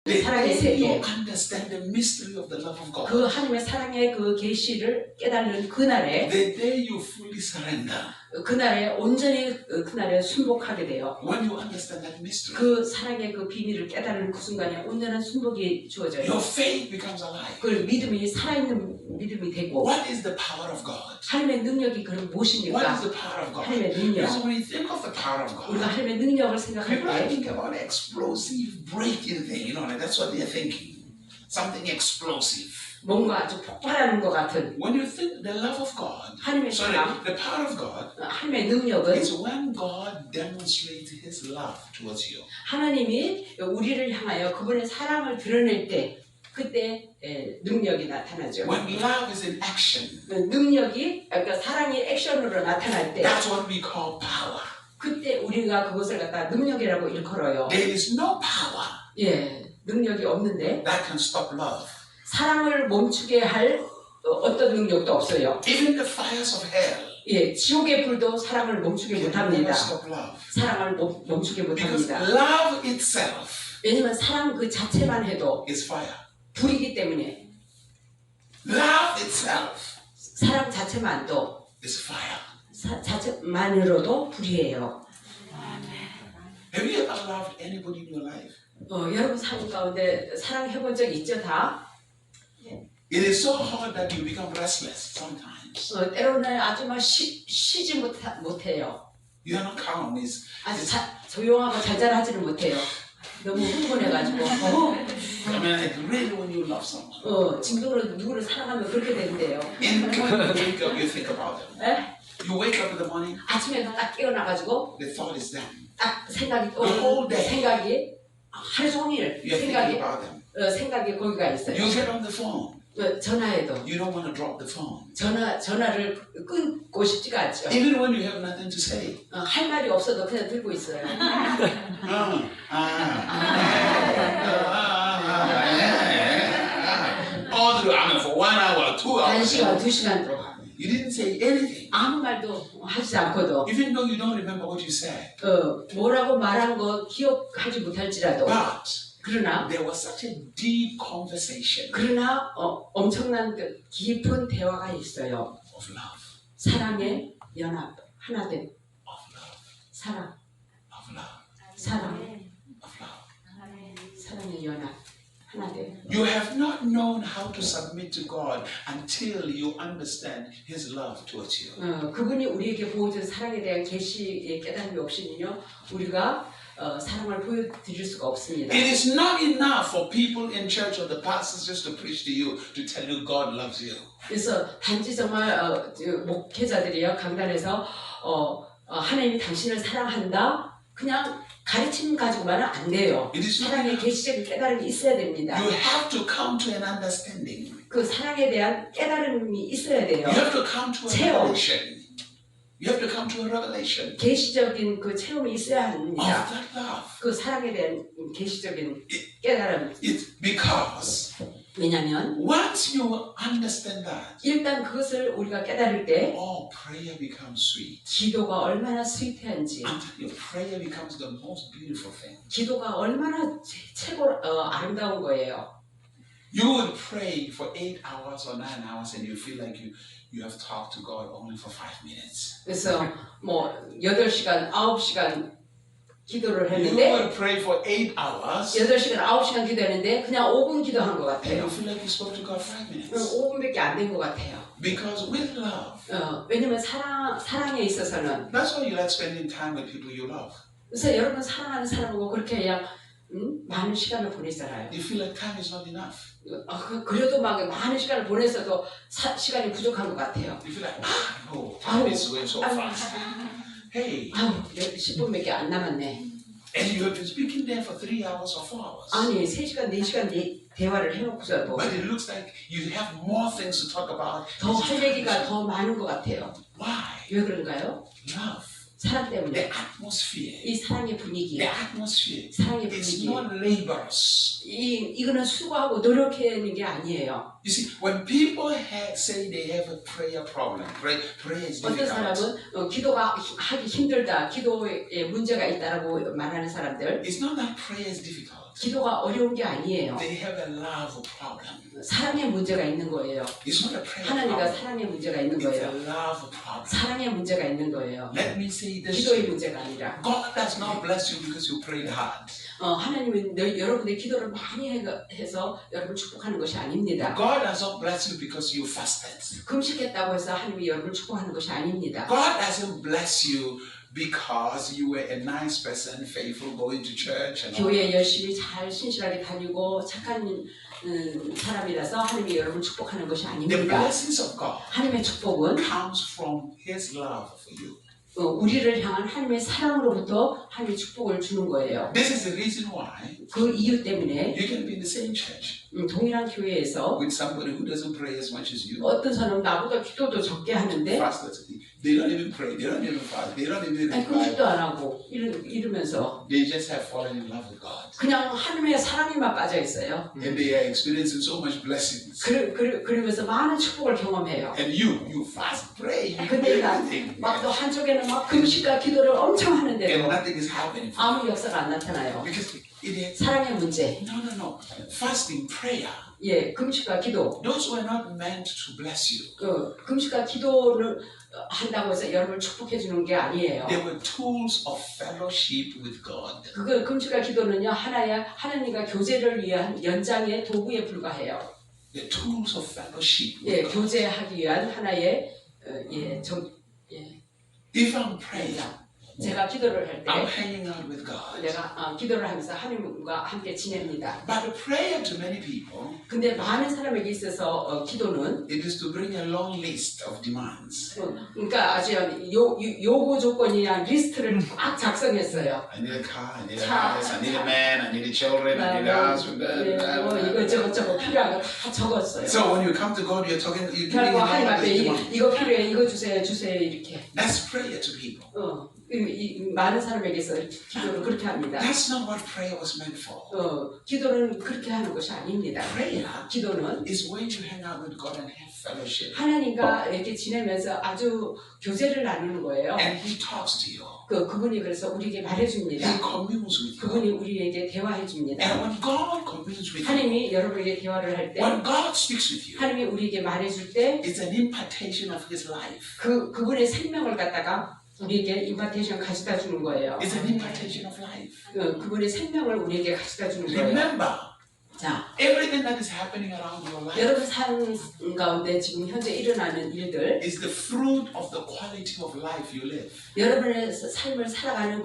The 사랑의 day you 세계, understand the mystery of the love of God, 그 하나님의 사랑의 그 계시를 깨닫는 그날에, the day you fully surrender, 그날에 온전히 그날에 순복하게 돼요. when you understand that mystery, 그 사랑의 그 비밀을 깨달은 그 순간에 온전한 순복이 주어져요. your faith becomes alive. 그 믿음이 살아있는 믿음이 되고, What is the power of God? 하나님의 능력이 그럼 What 무엇입니까? is the power of God? 하나님의 능력. Because when you think of the power of 우리가 God, 하나님의 능력을 생각할 people are 때 thinking about explosive breaking thing, you know, like that's what they're thinking. Something explosive. 뭔가 아주 폭발하는 것 같은 When you think the love of God, 하나님의 sorry, 사랑, the power of God 하나님의 능력은 is when God demonstrates His love towards you. 하나님이 우리를 향하여 그분의 사랑을 드러낼 때 그때 능력이 나타나죠. When love is in action, 능력이 그러니까 사랑이 액션으로 나타날 때 that's what we call power. 그때 우리가 그것을 갖다 능력이라고 일컬어요. There is no power 예, 능력이 없는데 that can stop love. 사랑을 멈추게 할 어떤 능력도 없어요. Even the fires of hell 예, 지옥의 불도 사랑을 멈추게 can never 못합니다. stop love. 사랑을 멈추게 Because 못합니다. love itself 왜냐면 사랑 그 자체만 해도 is fire. 불이기 때문에 Love itself 사랑 자체만도 is fire. 자체만으로도 불이에요. Have you ever loved anybody in your life? 여러분 삶 가운데 사랑해본 적 있죠 다? It is so hard that you become restless sometimes. 때로는 아주 막 쉬지 못해요. You are not calm. 아주 조용하고 잔잔하지는 못해요. 너무 흥분해가지고. I mean, like really when you love someone. 진도로 누구를 사랑하면 그렇게 된대요. And when you wake up, you think about them. 에? You wake up in the morning, 아침에 딱 깨어나가지고 the thought is them. 딱 생각이 The whole day. 생각이 하루 종일 You're thinking 생각이 about them. 생각이 거기가 있어요. You get on the phone. 전화해도 You don't want to drop the phone. 전화를 끊고 싶지가 않죠. Even when you have nothing to say. 할 말이 없어도 그냥 들고 있어요. All through, I mean, for 1 hour, 2 hours. 1시간, 2시간 동안 You didn't say anything. 아무 말도 하지 않고도 Even though you don't remember what you said. 뭐라고 말한 거 기억하지 못할지라도 But 그러나 there was such a deep conversation 엄청난 그 깊은 대화가 있어요. of love. 사랑의 연합 하나됨. Of love. 사랑 Of love. 사랑 Of love. 사랑의 연합 하나됨. You have not known how to submit to God until you understand His love towards you. 그분이 우리에게 보여준 사랑에 대한 계시의 깨달음이 없이는요 우리가 사랑을 보여드릴 수가 없습니다. It is not enough for people in church or the pastors just to preach to you to tell you God loves you. 그래서 단지 정말 목회자들이요 강단에서 하나님이 당신을 사랑한다 그냥 가르침 가지고만은 안 돼요. 사랑의 계시적인 깨달음이 있어야 됩니다. You have to come to an understanding. 그 사랑에 대한 깨달음이 있어야 돼요. You have to come to a 체험. revelation. You have to come to a revelation 계시적인 그 체험이 있어야 of 합니다. that love. 그 사랑에 대한 계시적인 깨달음. It's because 왜냐하면 once you understand that, 일단 그것을 우리가 깨달을 때 prayer becomes sweet. 기도가 얼마나 스위트한지, Until your prayer becomes the most beautiful thing. 기도가 얼마나 최고 아름다운 거예요. You would pray for 8 hours or 9 hours and you feel like you have talked to God only for 5 minutes. 그래서 뭐 8시간, 9시간 기도를 You 했는데 would pray for 8 hours 8시간, 9시간 기도했는데 그냥 5분 기도한 것 and you 같아요. feel like you spoke to God 5 minutes. 5분밖에 안 된 것 같아요. Because with love, 왜냐면 사랑에 있어서는 that's why you like spending time with people you love. 그래서 여러분 사랑하는 사람하고 그렇게 그냥 많은 시간을 보내잖아요. You feel like time is not enough. 그래도 막 많은 시간을 보내서도 시간이 부족한 것 같아요. You feel like, no, time is going so fast. Hey, 10분밖에 안 남았네. and you have been speaking there for 3 hours or 4 hours. 아니 3시간, 4시간 대화를 해놓고서도 But it looks like you have more things to talk about. 더 할 얘기가 더 많은 것 같아요. Why? 왜 그런가요? Love. 사랑 The 때문에. atmosphere. 이 사랑의 분위기, The atmosphere. 사랑의 It's 분위기. not laborious. 이거는 수고하고 노력하는 게 아니에요. You see, when people say they have a prayer problem, prayer is 어떤 difficult. 사람은 기도가 하기 힘들다, 기도에 문제가 있다라고 말하는 사람들, It's not that prayer is difficult. 기도가 어려운 게 아니에요. They have a love problem. 사랑의 문제가 있는 거예요. It's not a prayer 하나님과 problem. 사랑의 문제가 있는 It's a 거예요. love problem. 사랑의 문제가 있는 거예요. Let me say this. 기도의 문제가 아니라. God does not bless you because you prayed hard. 하나님은 여러분의 기도를 많이 해서 여러분을 축복하는 것이 아닙니다. God does not bless you because you fasted. 금식했다고 해서 하나님이 여러분을 축복하는 것이 아닙니다. God doesn't bless you because you were a nice person, faithful, going to church and all. 교회에 열심히 잘 신실하게 다니고 착한 사람이라서 하나님이 여러분을 축복하는 것이 The 아닙니다. blessings of God 하나님의 축복은 comes from His love for you. 우리를 향한 하나님의 사랑으로부터 하나님의 축복을 주는 거예요. This is the reason why 그 이유 때문에 you can be in the same church 동일한 교회에서 with somebody who doesn't pray as much as you. 어떤 사람은 나보다 기도도 적게 하는데 Fasters. They don't even pray. They don't even fast. They don't even read the 금식도 Bible. 안 하고 이러면서 They just have fallen in love with God. 그냥 하나님의 사랑에만 빠져 있어요. And they are experiencing so much blessings. 그러면서 많은 축복을 경험해요. And you fast, pray, you do 근데 everything. 막 또 한쪽에는 막 금식과 기도를 엄청 And 하는데도 nothing is happening. 아무 역사가 안 나타나요. Because it is 사랑의 문제, no. Fasting, prayer. 예, 금식과 기도. Those were not meant to bless you. 금식과 기도를 한다고 해서 여러분을 축복해 주는 게 아니에요. They were tools of fellowship with God. 그 금식과 기도는요 하나님과 교제를 위한 연장의 도구에 불과해요. The tools of fellowship 예, with God. 교제하기 위한 하나의 If I'm praying, 제가 기도를 할 I'm 때 hanging out with God. 내가 기도를 하면서 하나님과 함께 지냅니다. But the prayer to many people, 근데 많은 사람에게 있어서 기도는 it is to bring a long list of demands. 그러니까 아주 요구 조건이랑 리스트를 막 작성했어요. I need a car, I need a 차, house, I need a man, I need a children, I need a house. 이것저것 필요한 거 다 적었어요. So when you come to God, you're giving 그리고 Him 하나님 all 앞에 these demands. 이거 필요해, 이거 주세요 이렇게. That's prayer to people. 많은 사람에게서 기도를 그렇게 합니다. That's not what prayer was meant for. 기도는 그렇게 하는 것이 아닙니다. Prayer 기도는 is when you hang out with God and have fellowship. 하나님과 이렇게 지내면서 아주 교제를 나누는 거예요. And He talks to you. 그분이 그래서 우리에게 말해줍니다. He communes with you. 그분이 우리에게 대화해줍니다. And when God communes with you, 하나님이 여러분에게 대화를 할 때, when God speaks with you, 하나님이 우리에게 말해줄 때, it's an impartation of His life. 그분의 생명을 갖다가 우리에게 임파테이션 가져다 주는 거예요. It's an impartation of life. 그분의 생명을 우리에게 가져다 주는 거예요. Remember, 자, everything that is happening around your life 여러분 삶 가운데 지금 현재 일어나는 일들, is the fruit of the quality of life you live. 여러분의 삶을 살아가는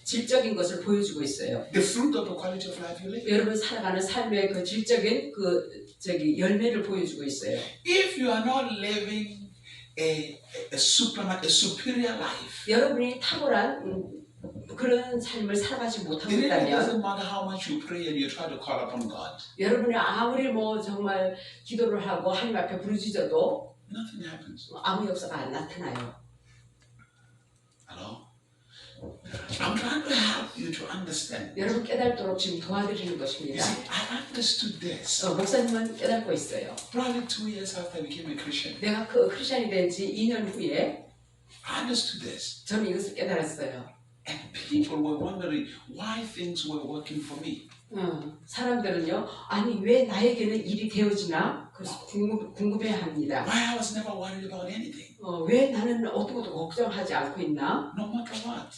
질적인 것을 보여주고 있어요. The fruit of the quality of life you live. 여러분 살아가는 삶의 질적인 열매를 보여주고 있어요. If you are not living a superior life, 여러분이 탁월한 그런 삶을 살아가지 못하고 then it 있다면 doesn't matter how much you pray and you try to call upon God. 여러분이 아무리 정말 기도를 하고 하나님 앞에 부르짖어도 Nothing happens. 아무 역사가 안 나타나요. Hello? I'm trying to help you to understand. 여러분 깨달도록 지금 도와드리는 You 것입니다. see, I understood this. 목사님은 깨닫고 있어요. Probably 2 years after I became a Christian. 내가 크리스천이 된 지 2년 후에 I understood this. 저는 이것을 깨달았어요. And people were wondering why things were working for me. 사람들은요, 아니 왜 나에게는 일이 되어지나? 그래서 궁금해합니다. Why I was never worried about anything. 왜 나는 어떤 것도 걱정하지 않고 있나? No matter what.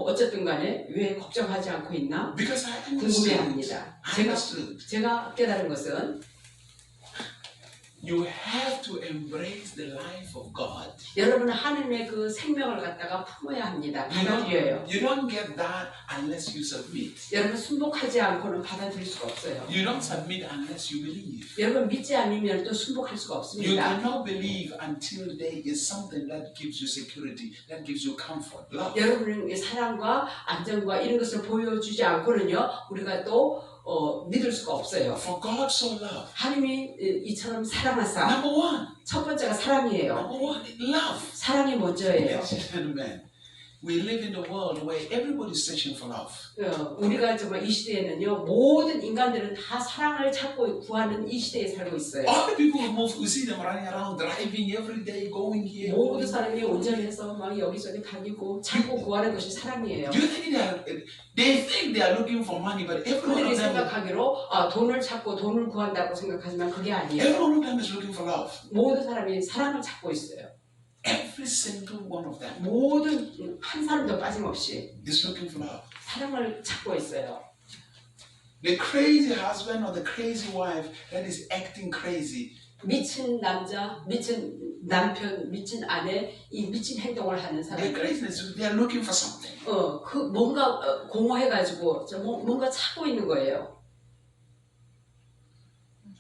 어쨌든 간에 왜 걱정하지 않고 있나? Because I understood. 궁금해합니다. I understood. 제가 깨달은 것은 You have to embrace the life of God. 여러분은 하나님의 그 생명을 갖다가 품어야 합니다. 받아들여요. You don't get that unless you submit. 여러분 순복하지 않고는 받아들일 수가 없어요. You don't submit unless you believe. 여러분 믿지 않으면 또 순복할 수가 You 없습니다. cannot believe until there is something that gives you security, that gives you comfort, love. 여러분은 사랑과 안정과 이런 것을 보여주지 않고는요, 우리가 또 믿을 수가 없어요. For God so loved. 하나님이 이처럼 사랑하사 Number one. 첫 번째가 사랑이에요. Number one, love. 사랑이 먼저예요. Ladies and gentlemen, we live in a world where everybody's searching for love. 우리가 정말 이 시대에는요, 모든 인간들은 다 사랑을 찾고 구하는 이 시대에 살고 있어요. All the people who move, we see them running around, driving every day, going here. 모든 사람이 운전해서 막 여기저기 다니고 찾고 구하는 것이 사랑이에요. Do you think they think they are looking for money, but every one 그들이 of them, 생각하기로 돈을 찾고 돈을 구한다고 생각하지만 그게 아니에요. every one of them is looking for love. 모든 사람이 사랑을 찾고 있어요. Every single one of them 모든 한 사람도 빠짐없이 is looking for love. 사랑을 찾고 있어요. The crazy husband or the crazy wife that is acting crazy. 미친 남자, 미친 남편, 미친 아내, 이 미친 행동을 하는 사람. Their craziness, they are looking for something. 그 뭔가 공허해가지고 뭔가 찾고 있는 거예요.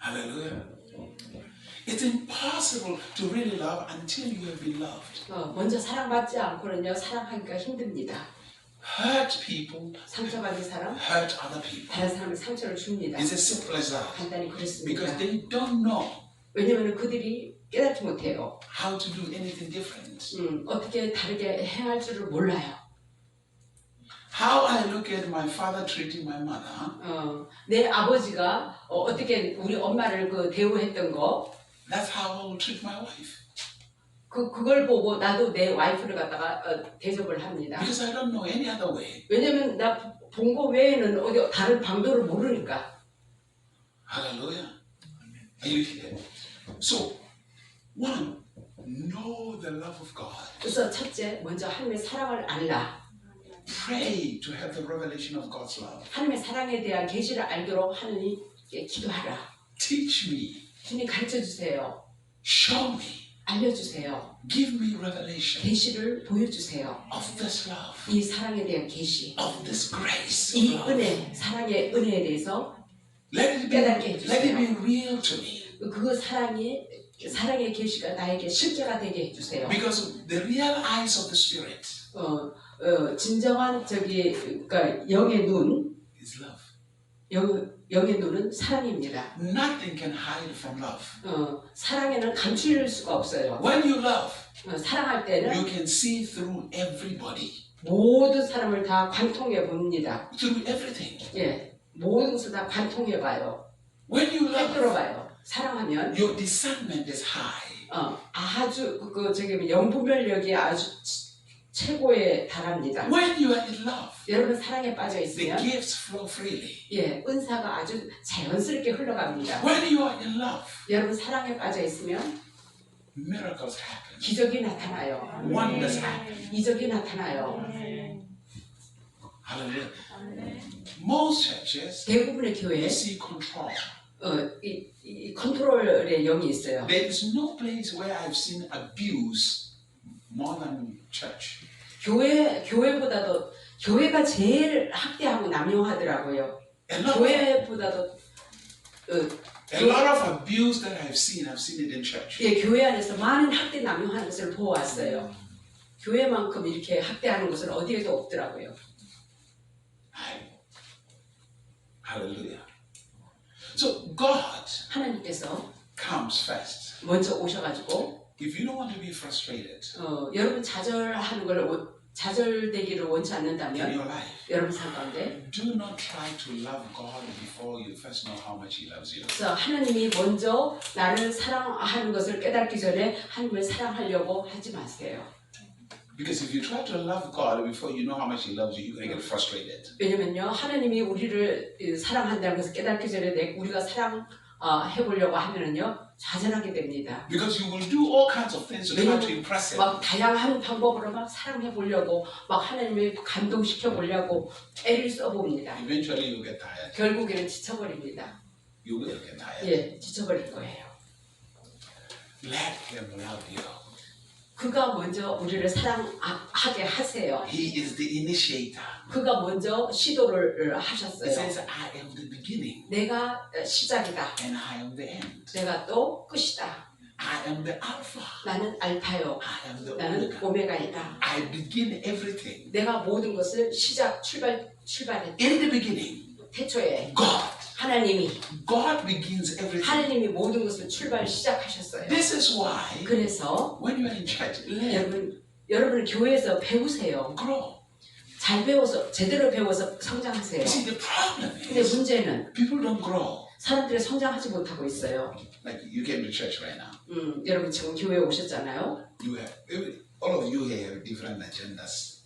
Hallelujah. It's impossible to really love until you have been loved. 먼저 사랑받지 않고는요, 사랑하기가 힘듭니다. Hurt people, 상처받은 사람, hurt other people. 다른 사람에게 상처를 줍니다. It's as simple as that. 간단히 그렇습니다. Because they don't know 왜냐하면 그들이 깨닫지 못해요. how to do anything different. 어떻게 다르게 행할 줄을 몰라요. How I look at my father treating my mother, 내 아버지가 어떻게 우리 엄마를 대우했던 거, that's how I will treat my wife. 그걸 보고 나도 내 와이프를 갖다가 대접을 합니다. Because I don't know any other way. 왜냐면 나 본 거 외에는 어디 다른 방도를 모르니까. Hallelujah. Are you here? So, one, know the love of God. 그래서 첫째, 먼저 하나님의 사랑을 알라. Pray to have the revelation of God's love. 하나님의 사랑에 대한 계시를 알도록 하나님께 기도하라. Teach me. 주님 가르쳐 주세요. Show me. 알려주세요. Give me revelation 계시를 보여주세요. of this love, 이 사랑에 대한 계시, of this grace. 이 of love. 은혜, 사랑의 은혜에 대해서 Let 깨닫게 it be 해주세요. real to me. 그 사랑의 계시가 나에게 실제가 되게 해주세요. Because the real eyes of the Spirit 진정한 그러니까 영의 눈, is love. 영의 눈은 사랑입니다. Nothing can hide from love. 사랑에는 감출 수가 없어요. When you love, 사랑할 때는 you can see through everybody, 모든 사람을 다 관통해 봅니다. through everything. 예, 모든 것을 다 관통해 봐요. When you love, 꿰뚫어 봐요. 사랑하면 your discernment is high. 아주 영분별력이 아주 최고에 달합니다. When you are in love, 여러분 사랑에 빠져 the 있으면 gifts flow freely. 예, 은사가 아주 자연스럽게 흘러갑니다. When you are in love, 여러분 사랑에 빠져 있으면 miracles happen. 기적이 나타나요. Wonders happen. 이적이 나타나요. Hallelujah. Most churches, 대부분의 교회에 you see control. 이 컨트롤의 영이 있어요. There is no place where I've seen abuse more than church. 교회보다도 교회가 제일 학대하고 남용하더라고요. 교회보다도 A lot of abuse that I've seen it in church. 예, 교회 안에서 많은 학대 남용하는 것을 보아왔어요. 교회만큼 이렇게 학대하는 것은 어디에도 없더라고요. Hallelujah. So God 하나님께서 comes first. 먼저 오셔가지고 If you don't want to be frustrated 여러분 좌절되기를 원치 in 않는다면 your life, 여러분 삶 가운데 do not try to love God before you first know how much He loves you. 그래서 하나님이 먼저 나를 사랑하는 것을 깨닫기 전에 하나님을 사랑하려고 하지 마세요. Because if you try to love God before you know how much He loves you, you're going to get frustrated. 왜냐면요, 하나님이 우리를 사랑한다는 것을 깨닫기 전에 우리가 사랑해보려고 하면은요, 좌절하게 됩니다. Because you will do all kinds of things to try to impress Him. 막 다양한 방법으로 막 사랑해보려고, 막 하나님을 감동시켜보려고 애를 써봅니다. Eventually you'll get tired. 결국에는 지쳐버립니다. You will get tired. 예, 지쳐버릴 거예요. Let Him love you. 그가 먼저 우리를 사랑하게 하세요. He is the initiator. 그가 먼저 시도를 It 하셨어요. says, I am the beginning 내가 시작이다. and I am the end. 내가 또 끝이다. I am the Alpha. 나는 알파요. I am the 나는 Omega. 오메가이다. I begin everything. 내가 모든 것을 출발했다. In the beginning, 태초에 God. God begins everything. 하나님이 모든 것을 시작하셨어요. This is why 그래서 when you are in church, learn 여러분 여러분 교회에서 배우세요. Grow. 잘 배워서 제대로 배워서 성장하세요. See, the problem 근데 is 문제는 people don't grow. 사람들이 성장하지 못하고 있어요. Like you came to church right now. 여러분 지금 교회에 오셨잖아요. You have all of you here have different agendas.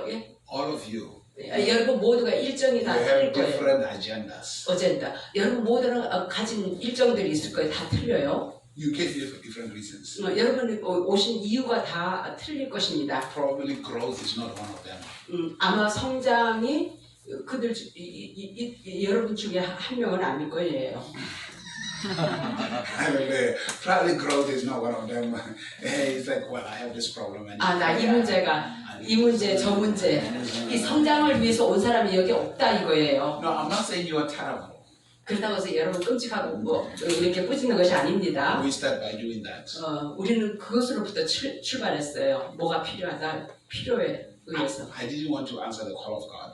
예? All of you. 여러분 모두가 일정이 You 다 have 틀릴 거예요. different agendas. 어젠다. 여러분 모두는 가진 일정들이 있을 거예요. 다 틀려요. You came here for different reasons. 여러분이 오신 이유가 다 틀릴 것입니다. Probably growth is not one of them. 아마 성장이 그들 여러분 중에 한 명은 아닐 거예요. Probably growth is not one of them. It's like, well, I have this problem. 나 이 문제가 이 문제 저 문제 이 성장을 위해서 온 사람이 여기 없다 이거예요. No, I'm not saying you are terrible. 그렇다고 해서 여러분 끔찍하고 뭐 이렇게 꾸짖는 것이 아닙니다. We start by doing that. 우리는 그것으로부터 출발했어요. 뭐가 필요하다 필요에 의해서. I didn't want to answer the call of God.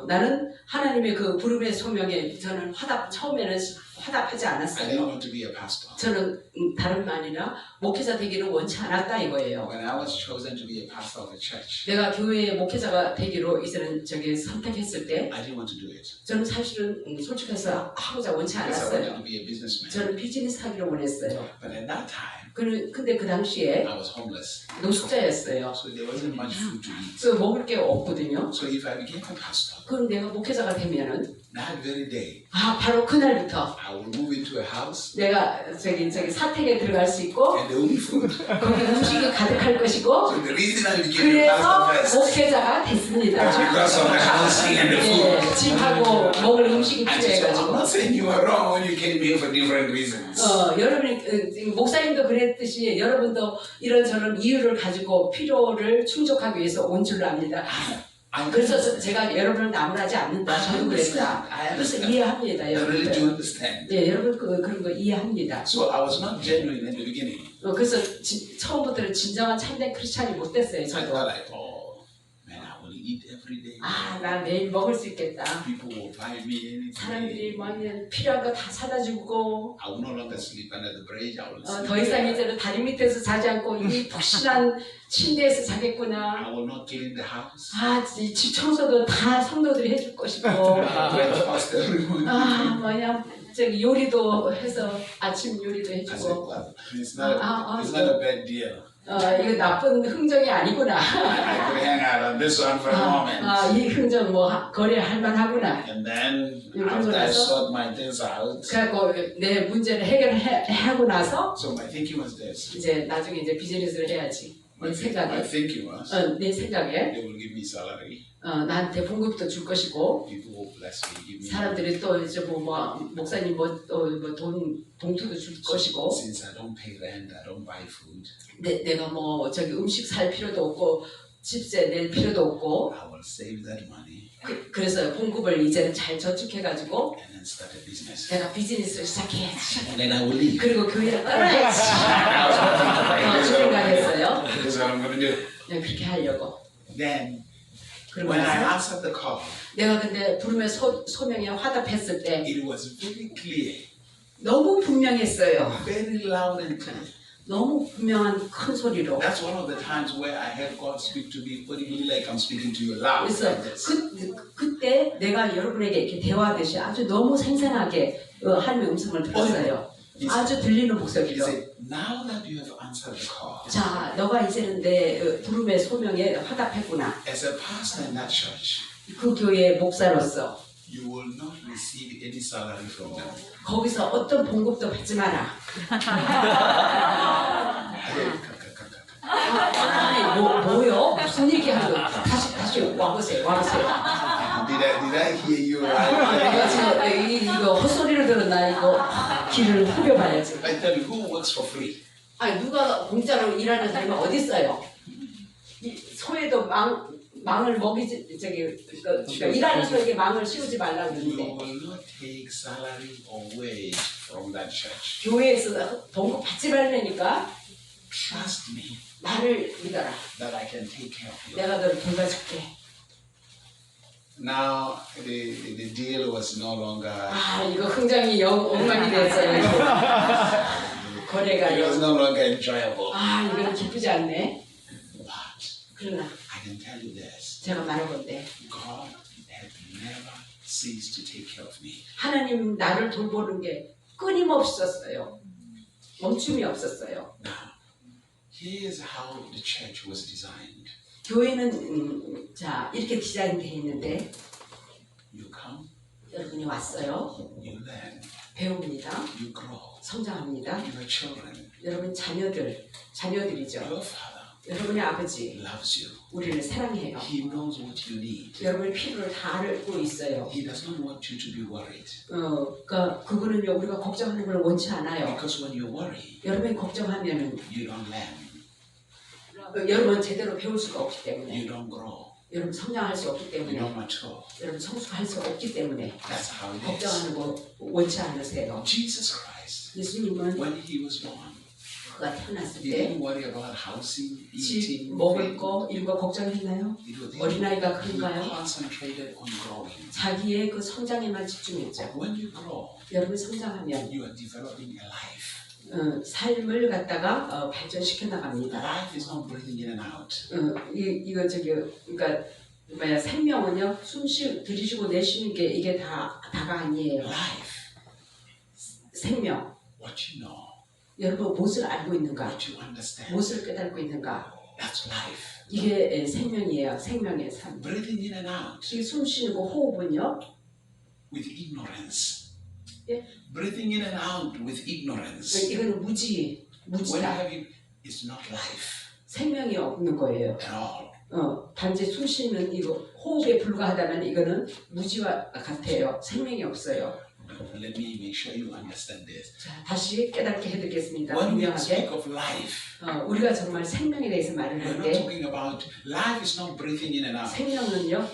나는 하나님의 그 부름의 소명에 저는 처음에는 화답하지 I didn't 않았어요. want to be a pastor. 저는 다른 말이나 목회자 되기를 원치 않았다 이거예요. When I was chosen to be a pastor of a church, 내가 교회의 목회자가 되기로 이제는 선택했을 때 I didn't want to do it 저는 사실은 솔직해서 하고자 원치 because I wanted 않았어요. to be a businessman. 저는 비즈니스 하기를 원했어요. But at that time, 근데 그 당시에 I was homeless, 노숙자였어요. so there wasn't much food to eat. 그래서 먹을 게 없거든요. So if I became a pastor, 그럼 내가 목회자가 되면은 that very day, 바로 그날부터 I will move into a house 내가 저기 사택에 들어갈 수 있고 and there will be food. 거기 음식이 가득할 것이고 So the reason I became a 그래서 pastor first 목회자가 됐습니다. was because of the housing and the food. 예, 집하고 먹을 음식이 And so I'm 필요해가지고. not saying you are wrong when you came here for different reasons. 여러분이 목사님도 그랬듯이 여러분도 이런저런 이유를 가지고 필요를 충족하기 위해서 온 줄로 압니다. 그래서 제가 여러분을 나무라지 않는다. 저도 그랬다. 그래서 이해합니다. I really do 여러분. understand. 예, 여러분 그런 거 이해합니다. So I was not genuine at the beginning. 그래서 처음부터는 진정한 참된 크리스찬이 못 됐어요. I 저도. thought like, oh man, I will eat every day. 나 내일 먹을 수 있겠다. People will buy me 사람들이 anything. 뭐 필요한 거 다 사다 주고 I will no longer sleep under the bridge. I will sleep 더 이상 there. 이제는 다리 밑에서 자지 않고 이 푹신한 침대에서 자겠구나. I will not clean the house. 이 집 청소도 다 성도들이 해줄 것이고 Breakfast every morning. 저기 요리도 해서 아침 요리도 I said, 해주고 well, it's not a bad deal. 이거 나쁜 흥정이 아니구나. I could hang out on this one for a moment. 이 흥정 뭐 거래할 만하구나. And then 그러고 after I 나서 sort my things out, 그래갖고 내 문제를 해결하고 나서 so my thinking was this. 이제 나중에 이제 비즈니스를 해야지. 내 My 생각에 thinking was 내 생각에 they will give me salary. 나한테 봉급도 줄 것이고 People will bless me, give me. 사람들이 또 이제 뭐 목사님 돈 봉투도 줄 것이고 Since I don't pay rent, I don't buy food. 내가 뭐 저기 음식 살 필요도 없고 집세 낼 필요도 없고 I will save that money 그래서 봉급을 이제는 잘 저축해가지고 and then start a business. 내가 비즈니스를 시작해야지. And then I will leave. 그리고 교회를 떠나야지. 그 생각했어요. That's what I'm going to do. 그렇게 하려고. Then, 그리고 when I 나서 answered the call, 내가 근데 부름의 소명에 화답했을 때 it was very clear, 너무 분명했어요. very loud and clear. 너무 분명한 큰 소리로. That's one of the times where I heard God speak to me audibly like I'm speaking to you loud. 그래서 Like this. 그때 내가 여러분에게 이렇게 대화하듯이 아주 너무 생생하게 하나님의 음성을 들었어요. 아주 들리는 He 목소리로. said, now that you have answered the call, 자, 너가 이제는 내 부름의 소명에 화답했구나. as a pastor in that church, 그 교회의 목사로서 you will not receive any salary from them. 거기서 어떤 봉급도 받지 마라. 아니, 뭐요? 무슨 얘기하는 거? 다시 와보세요. Did I hear you right? 이거 헛소리를 들었나 이거 귀를 후벼봐야지. I tell you, who works for free? 아니 누가 공짜로 일하는 사람이 어디 있어요? 소에도 망을 먹이지 그러니까 일하는 소에게 망을 씌우지 말라 You 그러는데 will not take salary or wage from that church. 교회에서 봉급 받지 말라니까 Trust me 나를 믿어라. that I can take care of you. 내가 너를 돌봐줄게. Now the deal was no longer. 이거 흥정이 엉망이 됐어요. 거래가 It was no longer enjoyable. 이거는 기쁘지 않네. Why? 그러나 I can tell you this. 제가 말하건대 God has never ceased to take care of me. 하나님 나를 돌보는 게 끊임없었어요. 멈춤이 없었어요. Now, here's how the church was designed. 교회는 자 이렇게 디자인되어 있는데 You come, 여러분이 왔어요. you learn, 배웁니다. you grow. 성장합니다. Your children, 여러분 자녀들이죠. your father 여러분의 아버지 loves you. 우리를 사랑해요. He knows what you need. 여러분의 필요를 다 알고 있어요. He does not want you to be worried. 그러니까 그분은요 우리가 걱정하는 걸 원치 않아요. Because when you worry, 여러분이 걱정하면은 you don't learn, 여러분 제대로 배울 수가 없기 때문에 you don't grow, 여러분 성장할 수 없기 you 때문에 don't mature. 여러분 성숙할 수 없기 때문에 That's how it is. 걱정하는 거 원치 않으세요. Jesus Christ, 예수님은 when he was born, 그가 태어났을 he 때 didn't worry about housing, 집 eating, 먹을 거 이런 거 걱정했나요? He 어린아이가 was 그런가요? concentrated on growing. 자기의 그 성장에만 집중했죠. When you grow, 여러분 성장하면 you are developing a life. 삶을 갖다가 발전시켜 나갑니다. Life is not breathing in and out. 이거 그러니까 뭐야 생명은요 들이쉬고 내쉬는 게 이게 다가 아니에요. Life, 생명 what you know, 여러분 무엇을 알고 있는가? what you understand, 무엇을 깨닫고 있는가? that's life. 이게 생명이에요. 생명의 삶. Breathing in and out 이 숨 쉬는 거 호흡은요. with ignorance. Yeah. Breathing in and out with ignorance. 이거는 When you 무지다. have it, it's not life 생명이 없는 거예요. at all. 단지 숨 쉬는 이거 호흡에 불과하다면 이거는 무지와 같아요. 생명이 없어요. Let me make sure you understand this. 자, 다시 깨닫게 해드리겠습니다. When we 분명하게 speak of life, 우리가 정말 생명에 대해서 말을 we're 할 not 때 talking about life is not breathing in and out. 생명은요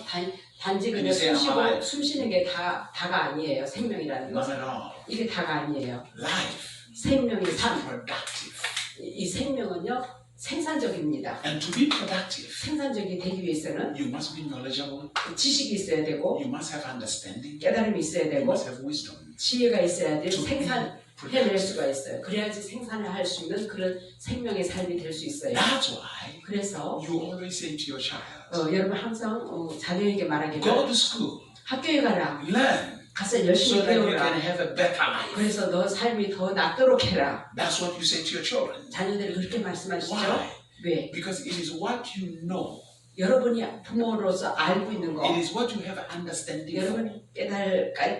단지 그냥 When you say I'm alive. 숨 쉬는 게 다가 아니에요. 생명이라는 Not 것은 at all. 이게 다가 아니에요. Life 생명의 is 삶. productive. 이 생명은요 생산적입니다. And to be productive, 생산적이 되기 위해서는 you must be knowledgeable, 지식이 있어야 되고 you must have understanding, 깨달음이 있어야 you 되고 must have wisdom. 지혜가 있어야 돼 To be 생산해낼 productive. 수가 있어요. 그래야지 생산을 할 수 있는 그런 생명의 삶이 될 수 있어요. That's why 그래서 you always say to your child, 여러분 항상 자녀에게 go 말하기를 to school, 학교에 가라. learn, 가서 so 열심히 that you can 배우라. have a better life. 그래서 너 삶이 더 낫도록 해라. That's what you say to your children. 자녀들이 그렇게 말씀하시죠? Why? 왜? Because it is what you know. 여러분이 부모로서 알고 있는 거, It is what you have understanding for. 여러분이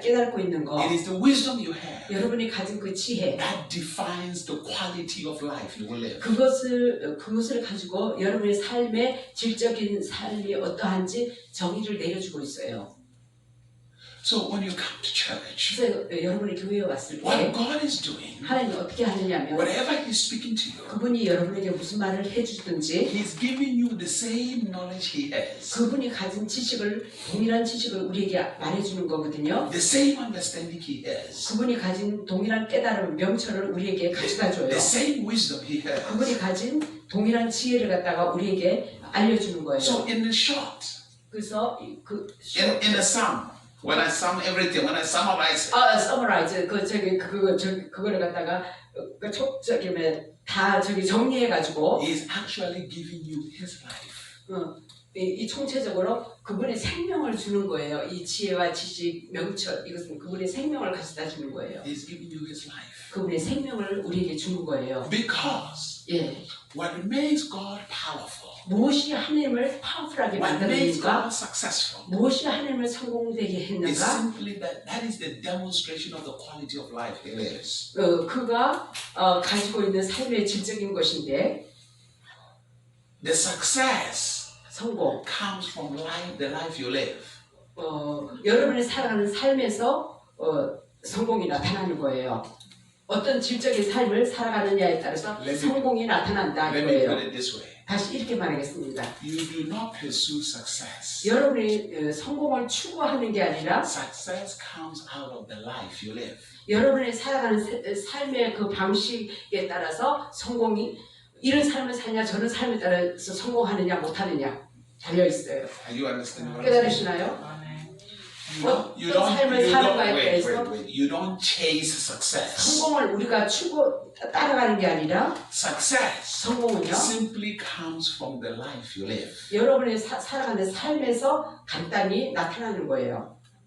깨닫고 있는 거, It is the wisdom you have 여러분이 가진 그 지혜, that defines the quality of life you will live. 그것을 가지고 여러분의 삶의 질적인 삶이 어떠한지 정의를 내려주고 있어요. So when you come to church, 그래서 여러분이 교회에 왔을 what 때 God is doing, 하나님이 어떻게 하느냐면 whatever He's speaking to you, 그분이 여러분에게 무슨 말을 해주든지 He's giving you the same knowledge He has, 그분이 가진 지식을 동일한 지식을 우리에게 말해주는 거거든요. the same understanding He has, 그분이 가진 동일한 깨달음, 명철을 우리에게 가져다 줘요. the same wisdom He has. 그분이 가진 동일한 지혜를 갖다가 우리에게 알려주는 거예요. So in the short, 그래서 in a sum, when I sum everything, when I summarize it, summarize 그거를 갖다가 다 정리해 가지고 He's actually giving you His life. 이 총체적으로 그분의 생명을 주는 거예요. 이 지혜와 지식, 명철 이것은 그분의 생명을 가져다 주는 거예요. He's giving you His life. 그분의 생명을 우리에게 주는 거예요. Because 예. what makes God powerful, 무엇이 하나님을 파워풀하게 what makes 만드는가? God successful, 무엇이 하나님을 성공되게 is 했는가? simply that is the demonstration of the quality of life He lives. 그가 가지고 있는 삶의 질적인 것인데 The success 성공. comes from life, the life you live. 여러분이 살아가는 삶에서 성공이 나타나는 거예요. 어떤 질적인 삶을 살아가느냐에 따라서 성공이 나타난다 Let me put 이거예요. it this way. 다시 이렇게 말하겠습니다. You do not pursue success. 여러분이 성공을 추구하는 게 아니라 Success comes out of the life you live. 여러분이 살아가는 삶의 그 방식에 따라서 성공이 이런 삶을 사냐 저런 삶에 따라서 성공하느냐 못하느냐 달려 있어요. Are you understanding what I'm saying? 깨달으시나요? 삶을 사는 거에 wait, 대해서 You don't chase success. 성공을 우리가 따라가는 게 아니라 Success 성공은요. simply comes from the life you live. 여러분이 살아가는 삶에서 간단히 나타나는 거예요.